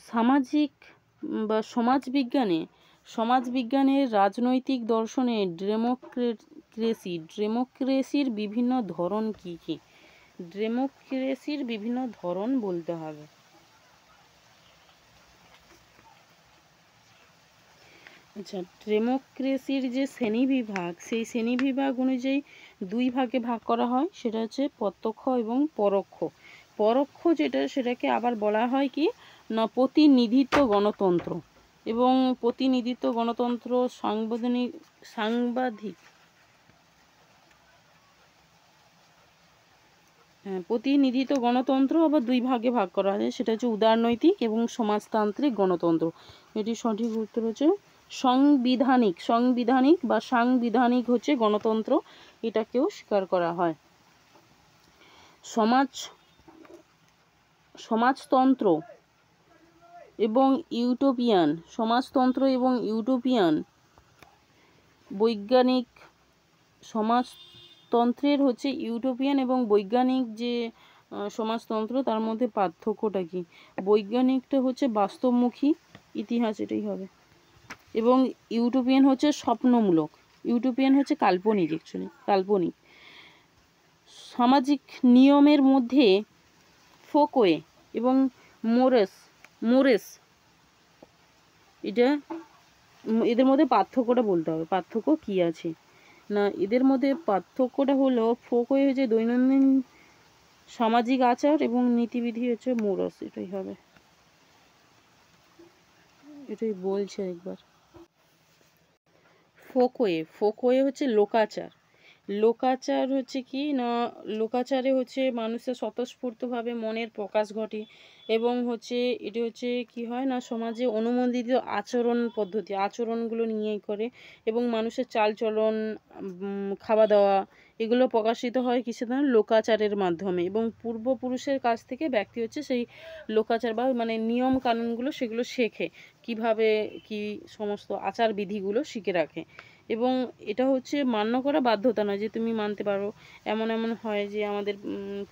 সামাজিক বা সমাজবিজ্ঞানের রাজনৈতিক দর্শনে ডেমোক্রেসির বিভিন্ন ধরন কি কি? ডেমোক্রেসির বিভিন্ন ধরন বলতে হবে। আচ্ছা, ডেমোক্রেসির যে শ্রেণীবিভাগ, সেই শ্রেণীবিভাগ অনুযায়ী দুই ভাগে ভাগ করা হয়, সেটা হচ্ছে প্রত্যক্ষ এবং পরোক্ষ। পরোক্ষ যেটা, সেটাকে আবার বলা হয় কি না প্রতিনিধিত্ব গণতন্ত্র, এবং প্রতিনিধিত্ব গণতন্ত্র প্রতিনিধিত্ব গণতন্ত্র আবার দুই ভাগে ভাগ করা হয়, সেটা হচ্ছে উদারনৈতিক এবং সমাজতান্ত্রিক গণতন্ত্র। এটি সঠিক উত্তর হচ্ছে সাংবিধানিক বা সাংবিধানিক হচ্ছে গণতন্ত্র, এটাকেও স্বীকার করা হয়। সমাজতন্ত্র এবং ইউটোপিয়ান বৈজ্ঞানিক সমাজতন্ত্রের হচ্ছে ইউটোপিয়ান এবং বৈজ্ঞানিক যে সমাজতন্ত্র, তার মধ্যে পার্থক্যটা কি? বৈজ্ঞানিকটা হচ্ছে বাস্তবমুখী ইতিহাস, এটাই হবে, এবং ইউটোপিয়ান হচ্ছে স্বপ্নমূলক, ইউটোপিয়ান হচ্ছে কাল্পনিক। সামাজিক নিয়মের মধ্যে ফোকওয়ে এবং মোরেস এদের মধ্যে পার্থক্যটা বলতে হবে, পার্থক্য কি আছে না, এদের মধ্যে পার্থক্যটা হলো ফোকওয়ে হচ্ছে দৈনন্দিন সামাজিক আচার এবং নীতিবিধি হচ্ছে মোরস, এটাই হবে, এটাই বলছে একবার। ফোকওয়ে হচ্ছে লোকাচার হচ্ছে কি না, লোকাচারে হচ্ছে মানুষের স্বতঃস্ফূর্তভাবে মনের প্রকাশ ঘটে, এবং হচ্ছে এটি হচ্ছে কি হয় না সমাজে অনুমোদিত আচরণগুলো নিয়েই করে, এবং মানুষের চালচলন, খাওয়া দাওয়া, এগুলো প্রকাশিত হয় কিসের দ্বারা? লোকাচারের মাধ্যমে, এবং পূর্বপুরুষের কাছ থেকে ব্যক্তি হচ্ছে সেই লোকাচার বা মানে নিয়ম কানুনগুলো সেগুলো শেখে, কিভাবে কি সমস্ত আচার বিধিগুলো শিখে রাখে, এবং এটা হচ্ছে মান্য করা বাধ্যতা নয় যে তুমি মানতে পারো। এমন হয় যে আমাদের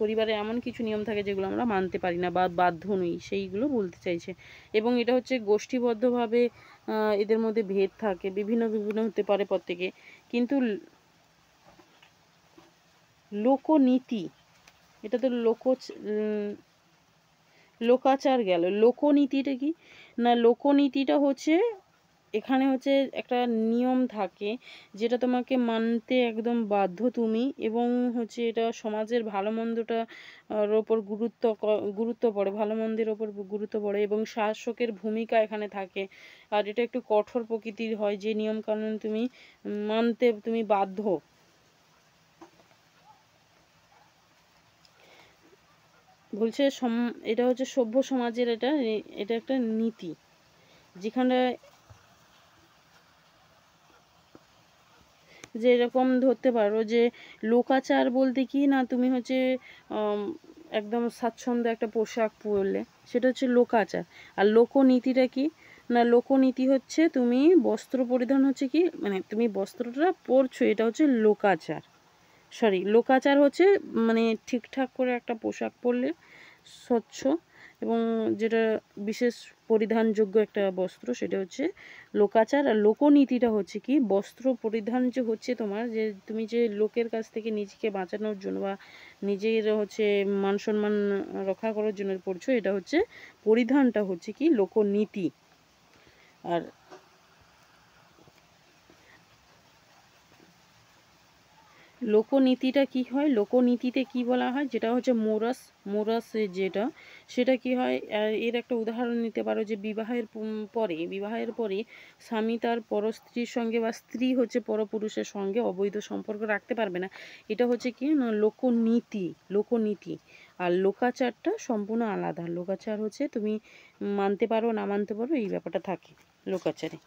পরিবারে এমন কিছু নিয়ম থাকে যেগুলো আমরা মানতে পারি না বা বাধ্য নই, সেইগুলো বলতে চাইছে। এবং এটা হচ্ছে গোষ্ঠীবদ্ধভাবে এদের মধ্যে ভেদ থাকে, বিভিন্ন হতে পারে প্রত্যেকে, কিন্তু লোকনীতি, এটা তো লোকাচার গেল। লোকনীতিটা কি না, লোকনীতিটা হচ্ছে এখানে হচ্ছে একটা নিয়ম থাকে যেটা তোমাকে মানতে একদম বাধ্য তুমি, এবং হচ্ছে এটা সমাজের ভালো মন্দটার ওপর গুরুত্ব পড়ে, ভালো মন্দের ওপর গুরুত্ব পড়ে, এবং শাসকের ভূমিকা এখানে থাকে, আর এটা একটু কঠোর প্রকৃতির হয়, যে নিয়ম কানুন তুমি মানতে তুমি বাধ্য। বলছে এটা হচ্ছে সভ্য সমাজের এটা একটা নীতি, যেখানে যে এরকম ধরতে পারো যে লোকাচার বলতে কি না, তুমি হচ্ছে একদম স্বাচ্ছন্দ্য একটা পোশাক পরলে, সেটা হচ্ছে লোকাচার। আর লোকনীতিটা কি না, লোকনীতি হচ্ছে তুমি বস্ত্র পরিধান হচ্ছে কি, মানে তুমি বস্ত্রটা পরছো, এটা হচ্ছে লোকাচার। লোকাচার হচ্ছে মানে ঠিকঠাক করে একটা পোশাক পরলে, স্বচ্ছ এবং যেটা বিশেষ পরিধানযোগ্য একটা বস্ত্র, সেটা হচ্ছে লোকাচার। আর লোকনীতিটা হচ্ছে কি, বস্ত্র পরিধান যে হচ্ছে তোমার, যে তুমি যে লোকের কাছ থেকে নিজেকে বাঁচানোর জন্য বা নিজের হচ্ছে মান সম্মান রক্ষা করার জন্য পড়ছো, এটা হচ্ছে পরিধানটা হচ্ছে কি লোকনীতি। আর লোকনীতিটা কি হয়, লোকনীতিতে কি বলা হয়, যেটা হচ্ছে মোরাস যেটা, সেটা কি হয়, এর একটা উদাহরণ নিতে পারো যে বিবাহের পরে স্বামী তার পরস্ত্রীর সঙ্গে বা স্ত্রী হচ্ছে পরপুরুষের সঙ্গে অবৈধ সম্পর্ক রাখতে পারবে না। এটা হচ্ছে কি না লোকনীতি। আর লোকাচারটা সম্পূর্ণ আলাদা। লোকাচার হচ্ছে তুমি মানতে পারো না মানতে পারো, এই ব্যাপারটা থাকে লোকাচারে।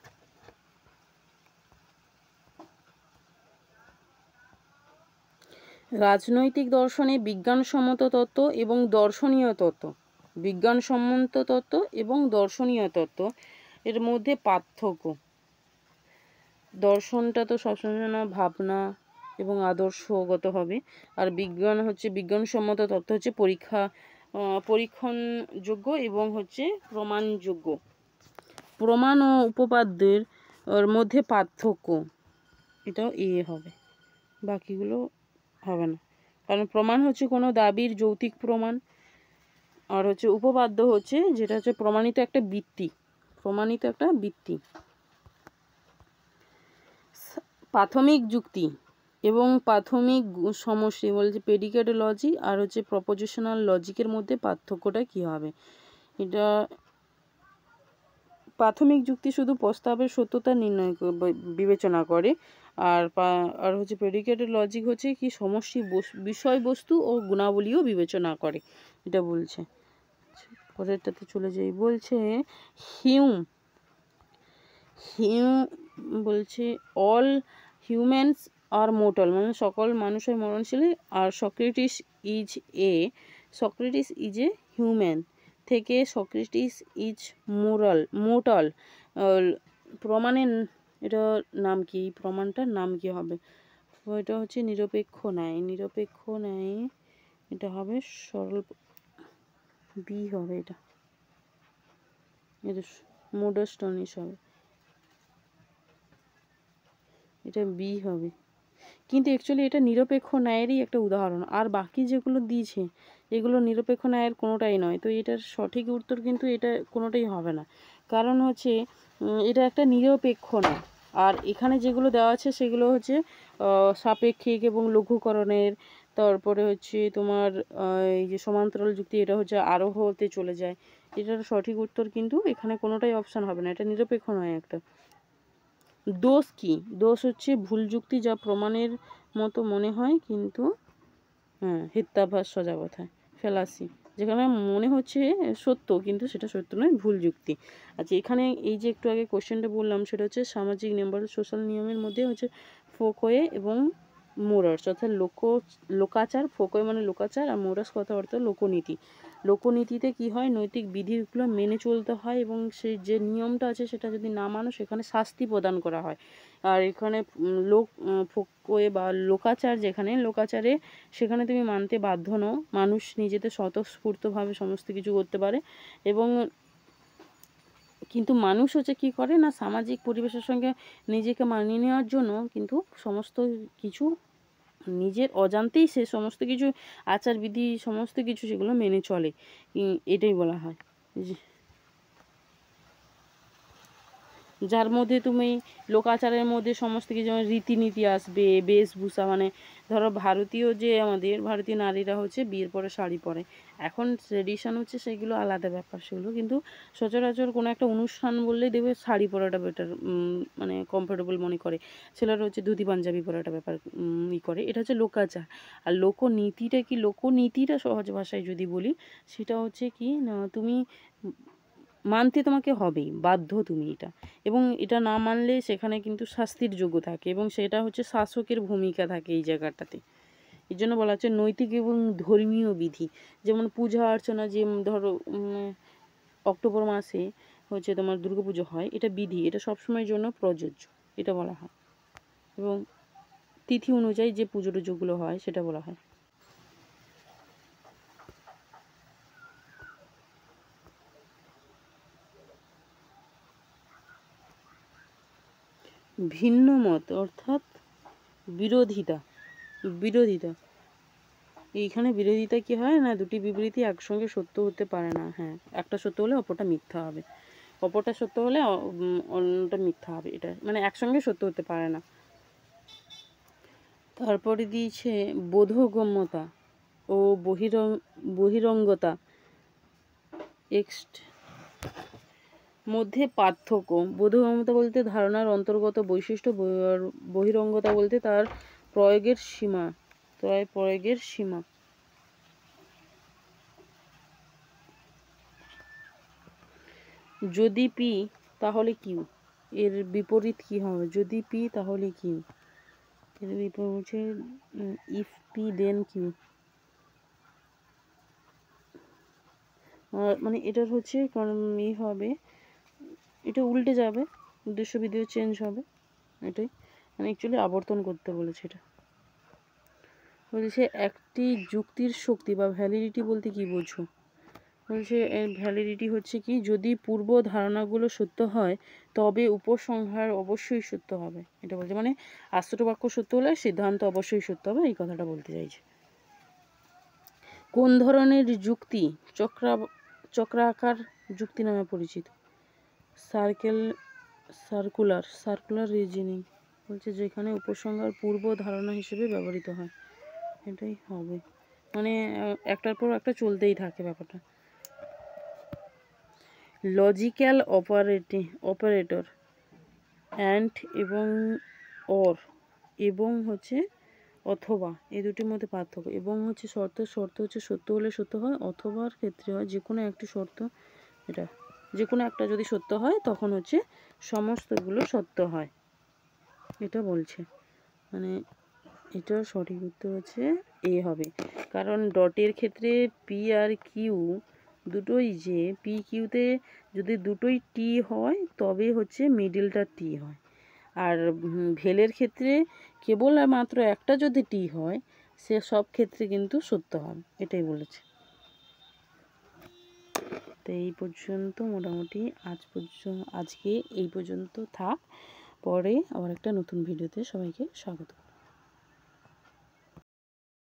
রাজনৈতিক দর্শনে বিজ্ঞানসম্মত তত্ত্ব এবং দর্শনীয় তত্ত্ব, বিজ্ঞানসম্মত তত্ত্ব এবং দর্শনীয় তত্ত্ব এর মধ্যে পার্থক্য। দর্শনটা তো সবসময় না ভাবনা এবং আদর্শগত হবে, আর বিজ্ঞান হচ্ছে বিজ্ঞানসম্মত তত্ত্ব হচ্ছে পরীক্ষণযোগ্য এবং হচ্ছে প্রমাণযোগ্য। প্রমাণ ও উপপাদ্যের মধ্যে পার্থক্য, এটাও হবে, বাকিগুলো হবে না। কারণ প্রমাণ হচ্ছে কোনো দাবির যৌক্তিক প্রমাণ, আর হচ্ছে উপপাদ্য হচ্ছে যেটা হচ্ছে প্রমাণিত একটা বৃত্তি। প্রাথমিক যুক্তি এবং প্রাথমিক সমষ্টি বলছে প্রেডিকেট লজিক আর হচ্ছে প্রপোজিশনাল লজিকের মধ্যে পার্থক্যটা কি হবে। এটা প্রাথমিক যুক্তি শুধু প্রস্তাবের সত্যতা বিবেচনা করে, আর হচ্ছে প্রেডিকেটেড লজিক হচ্ছে কি সমষ্টি বিষয়বস্তু ও গুণাবলীও বিবেচনা করে, এটা বলছে। পরেরটাতে চলে যাই। বলছে হিউম বলছে অল হিউম্যানস আর মোর্টাল, মানে সকল মানুষের মরণশীল। আর সক্রেটিস ইজ এ হিউম্যান থেকে সক্রেটিস ইজ মোর্টাল প্রমাণের এটার নাম কি, প্রমাণটার নাম কি হবে, এটা হচ্ছে নিরপেক্ষ ন্যায়, এটা হবে সরল বি হবে, এটা মোডস্টনিস হবে, এটা বি হবে। কিন্তু অ্যাকচুয়ালি এটা নিরপেক্ষ ন্যায়েরই একটা উদাহরণ, আর বাকি যেগুলো দিয়েছে এগুলো নিরপেক্ষ ন্যায়ের কোনোটাই নয়। তো এটার সঠিক উত্তর কিন্তু এটা কোনোটাই হবে না, কারণ হচ্ছে এটা একটা নিরপেক্ষ নয়। আর এখানে যেগুলো দেওয়া আছে সেগুলো হচ্ছে সাপেক্ষিক এবং লঘুকরণের, তারপরে হচ্ছে তোমার এই যে সমান্তরাল যুক্তি, এটা হচ্ছে আরোহতে চলে যায়। এটার সঠিক উত্তর কিন্তু এখানে কোনোটাই অপশান হবে না, এটা নিরপেক্ষ নয় একটা। দোষ কি, দোষ হচ্ছে ভুল যুক্তি যা প্রমাণের মতো মনে হয় কিন্তু হিত্যাভাস সোজা কথায়, ফেলাসি, যেখানে মনে হচ্ছে সত্য কিন্তু সেটা সত্য নয়, ভুল যুক্তি। আচ্ছা, এখানে এই যে একটু আগে কোশ্চেনটা বললাম সেটা হচ্ছে সামাজিক নিয়ম বা সোশ্যাল নিয়মের মধ্যে হচ্ছে ফোকোয়ে এবং মোরাস, অর্থাৎ লোকাচার। ফোকোয়ে মানে লোকাচার, আর মোরাস কথা অর্থ লোকনীতি। লোকনীতিতে কি হয়, নৈতিক বিধিগুলো মেনে চলতে হয় এবং সেই যে নিয়মটা আছে সেটা যদি না মানো সেখানে শাস্তি প্রদান করা হয়। আর এখানে ফোকোয়ে বা লোকাচার, লোকাচারে সেখানে তুমি মানতে বাধ্য নও, মানুষ নিজেদের স্বতঃস্ফূর্তভাবে সমস্ত কিছু করতে পারে। এবং কিন্তু মানুষ হচ্ছে কী করে না, সামাজিক পরিবেশের সঙ্গে নিজেকে মানিয়ে নেওয়ার জন্য কিন্তু সমস্ত কিছু নিজের অজান্তেই সে সমস্ত কিছু আচারবিধি সমস্ত কিছু সেগুলো মেনে চলে, এটাই বলা হয়। যার মধ্যে তুমি লোকাচারের মধ্যে সমস্ত কিছু, যেমন রীতিনীতি আসবে, বেশভূষা, মানে ধরো ভারতীয় যে আমাদের ভারতীয় নারীরা হচ্ছে বিয়ের পরে শাড়ি পরে, এখন ট্রেডিশন হচ্ছে সেগুলো আলাদা ব্যাপার সেগুলো, কিন্তু সচরাচর কোনো একটা অনুষ্ঠান বললেই দেখবে শাড়ি পরাটা বেটার, মানে কমফোর্টেবল মনে করে। ছেলেরা হচ্ছে ধুতি পাঞ্জাবি পরাটা ব্যাপার করে। এটা হচ্ছে লোকাচার। আর লোকনীতিটা কি, লোকনীতিটা সহজ ভাষায় যদি বলি, সেটা হচ্ছে কি না, তুমি মানতে তোমাকে হবেই, বাধ্য তুমি এটা, এবং এটা না মানলে সেখানে কিন্তু শাস্তির যোগ্য থাকে, এবং সেটা হচ্ছে শাসকের ভূমিকা থাকে এই জায়গাটাতে। এই জন্য বলা হচ্ছে নৈতিক এবং ধর্মীয় বিধি। যেমন পূজা অর্চনা, যে ধরো অক্টোবর মাসে হচ্ছে তোমার দুর্গাপুজো হয়, এটা বিধি, এটা সবসময়ের জন্য প্রযোজ্য, এটা বলা হয়। এবং তিথি অনুযায়ী যে পুজো টুজোগুলো হয় সেটা বলা হয়। ভিন্ন মত অর্থাৎ বিরোধিতা, বিরোধিতা এইখানে বিরোধিতা কি হয় না, দুটি বিবৃতি একসঙ্গে সত্য হতে পারে না। হ্যাঁ, একটা সত্য হলে অপরটা মিথ্যা হবে, অপরটা সত্য হলে অন্যটা মিথ্যা হবে, এটা মানে একসঙ্গে সত্য হতে পারে না। তারপরে দিয়েছে বোধগম্যতা ও বহিরঙ্গতা মধ্যে পার্থক্য। বোধগম্যতা বলতে ধারণার অন্তর্গত বৈশিষ্ট্য, বহিরঙ্গতা বলতে তার প্রয়োগের সীমা, প্রয়োগের সীমা। যদি পি তাহলে কিউ, এর বিপরীত কি হবে? যদি পি তাহলে কিউ, এর বিপরীত হচ্ছে ইফ পি দেন কিউ। মানে এটার হচ্ছে কারণ হবে, এটা উল্টে যাবে, উদ্দেশ্য বিধেয় চেঞ্জ হবে, এটাই মানে অ্যাকচুয়ালি আবর্তন করতে বলেছে। এটা বলছে একটি যুক্তির শক্তি বা ভ্যালিডিটি বলতে কি বোঝো? বলছে এর ভ্যালিডিটি হচ্ছে কি, যদি পূর্ব ধারণাগুলো সত্য হয় তবে উপসংহার অবশ্যই সত্য হবে, এটা বলছে। মানে আশ্চর্য বাক্য সত্য হলে সিদ্ধান্ত অবশ্যই সত্য হবে, এই কথাটা বলতে চাইছে। কোন ধরনের যুক্তি চক্রাকার যুক্তি নামে পরিচিত? সার্কুলার রিজনিং বলছে, যেখানে উপসংহার পূর্ব ধারণা হিসেবে ব্যবহৃত হয়, এটাই হবে, মানে একটার পর একটা চলতেই থাকে ব্যাপারটা। লজিক্যাল অপারেটর অ্যান্ড এবং অর এবং হচ্ছে অথবা, এই দুটির মধ্যে পার্থক্য। এবং হচ্ছে শর্ত হচ্ছে সত্য হলে সত্য হয়, অথবার ক্ষেত্রে হয় যে কোনো একটি শর্ত, এটা যে কোনো একটা যদি সত্য হয় তখন হচ্ছে সমস্তগুলো সত্য হয়, এটা বলছে। মানে এটা সঠিক উত্তর হচ্ছে এ হবে, কারণ ডটের ক্ষেত্রে পি আর কিউ দুটোই, যে পি কিউতে যদি দুটোই টি হয় তবে হচ্ছে মিডিলটা টি হয়, আর ভেলের ক্ষেত্রে কেবল আর মাত্র একটা যদি টি হয় সে সব ক্ষেত্রে কিন্তু সত্য হবে, এটাই বলেছে। তো এই পর্যন্ত মোটামুটি আজকে এই পর্যন্ত থাক, পরে আবার একটা নতুন ভিডিওতে সবাইকে স্বাগত।